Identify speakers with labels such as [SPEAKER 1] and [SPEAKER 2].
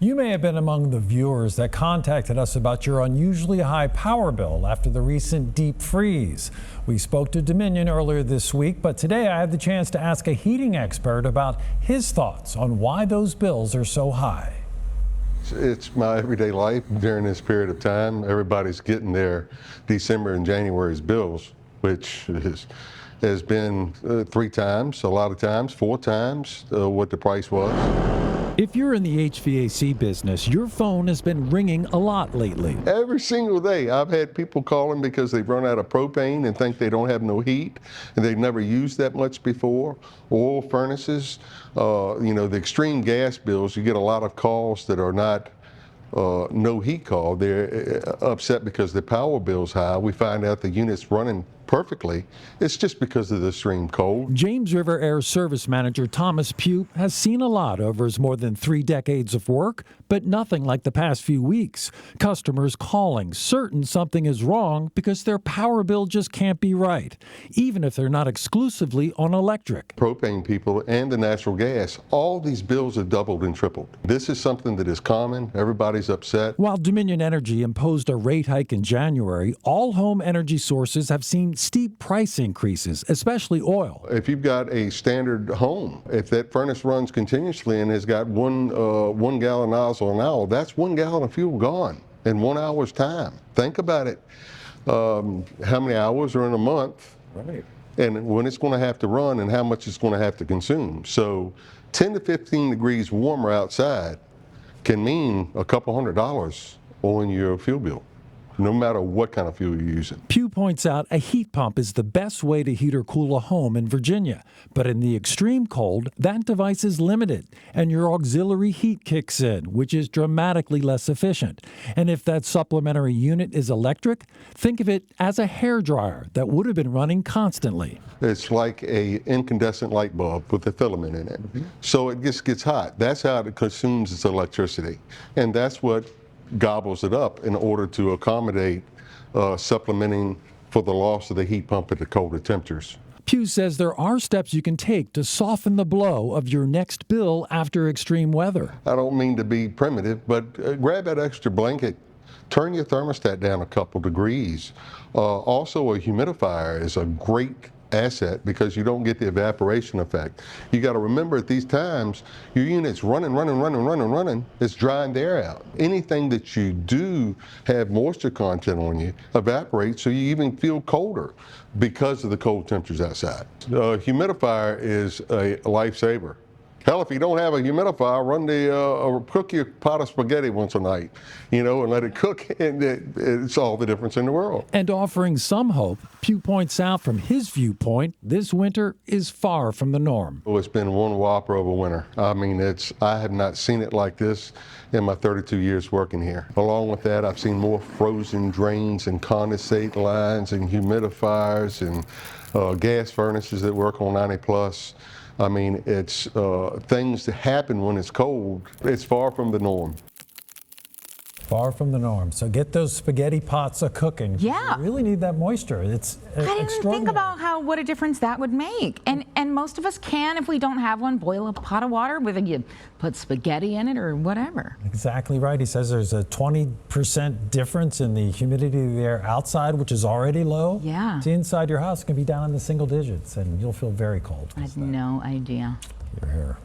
[SPEAKER 1] You may have been among the viewers that contacted us about your unusually high power bill after the recent deep freeze. We spoke to Dominion earlier this week, but today I had the chance to ask a heating expert about his thoughts on why those bills are so high.
[SPEAKER 2] It's my everyday life during this period of time. Everybody's getting their December and January's bills, which has been 3 times, a lot of times, 4 times what the price was.
[SPEAKER 1] If you're in the HVAC business, your phone has been ringing a lot lately.
[SPEAKER 2] Every single day I've had people calling because they've run out of propane and think they don't have no heat, and they've never used that much before. Oil furnaces, the extreme gas bills, you get a lot of calls that are not no heat call. They're upset because the power bill's high. We find out the unit's running perfectly. It's just because of the extreme cold.
[SPEAKER 1] James River Air Service Manager Thomas Pugh has seen a lot over his more than 3 decades of work, but nothing like the past few weeks. Customers calling certain something is wrong because their power bill just can't be right, even if they're not exclusively on electric.
[SPEAKER 2] Propane people and the natural gas, all these bills have doubled and tripled. This is something that is common. Everybody's upset.
[SPEAKER 1] While Dominion Energy imposed a rate hike in January, all home energy sources have seen steep price increases, especially oil.
[SPEAKER 2] If you've got a standard home, if that furnace runs continuously and has got one gallon nozzle an hour, that's 1 gallon of fuel gone in 1 hour's time. Think about it. How many hours are in a month?
[SPEAKER 1] Right.
[SPEAKER 2] And when it's going to have to run and how much it's going to have to consume. So 10 to 15 degrees warmer outside can mean a couple $100 on your fuel bill, no matter what kind of fuel you're using.
[SPEAKER 1] Pugh points out a heat pump is the best way to heat or cool a home in Virginia. But in the extreme cold, that device is limited, and your auxiliary heat kicks in, which is dramatically less efficient. And if that supplementary unit is electric, think of it as a hairdryer that would have been running constantly.
[SPEAKER 2] It's like an incandescent light bulb with a filament in it. So it just gets hot. That's how it consumes its electricity. And that's what gobbles it up in order to accommodate supplementing for the loss of the heat pump at the colder temperatures.
[SPEAKER 1] Pugh says there are steps you can take to soften the blow of your next bill after extreme weather.
[SPEAKER 2] I don't mean to be primitive, but grab that extra blanket. Turn your thermostat down a couple degrees. Also, a humidifier is a great asset because you don't get the evaporation effect. You got to remember at these times, your unit's running, it's drying the air out. Anything that you do have moisture content on you evaporates, so you even feel colder because of the cold temperatures outside. A humidifier is a lifesaver. Hell, if you don't have a humidifier, cook your pot of spaghetti once a night, and let it cook, and it's all the difference in the world.
[SPEAKER 1] And offering some hope, Pugh points out from his viewpoint, this winter is far from the norm.
[SPEAKER 2] Oh, it's been one whopper of a winter. I mean, I have not seen it like this in my 32 years working here. Along with that, I've seen more frozen drains and condensate lines and humidifiers and gas furnaces that work on 90+. I mean, it's things that happen when it's cold. It's far from the norm.
[SPEAKER 1] Far from the norm. So get those spaghetti pots a-cooking.
[SPEAKER 3] Yeah.
[SPEAKER 1] You really need that moisture. It's
[SPEAKER 3] I didn't think about what a difference that would make. And most of us can, if we don't have one, boil a pot of water, whether you put spaghetti in it or whatever.
[SPEAKER 1] Exactly right. He says there's a 20% difference in the humidity of the air outside, which is already low.
[SPEAKER 3] Yeah.
[SPEAKER 1] To inside your house can be down in the single digits, and you'll feel very cold.
[SPEAKER 3] I had no idea.
[SPEAKER 1] You're here.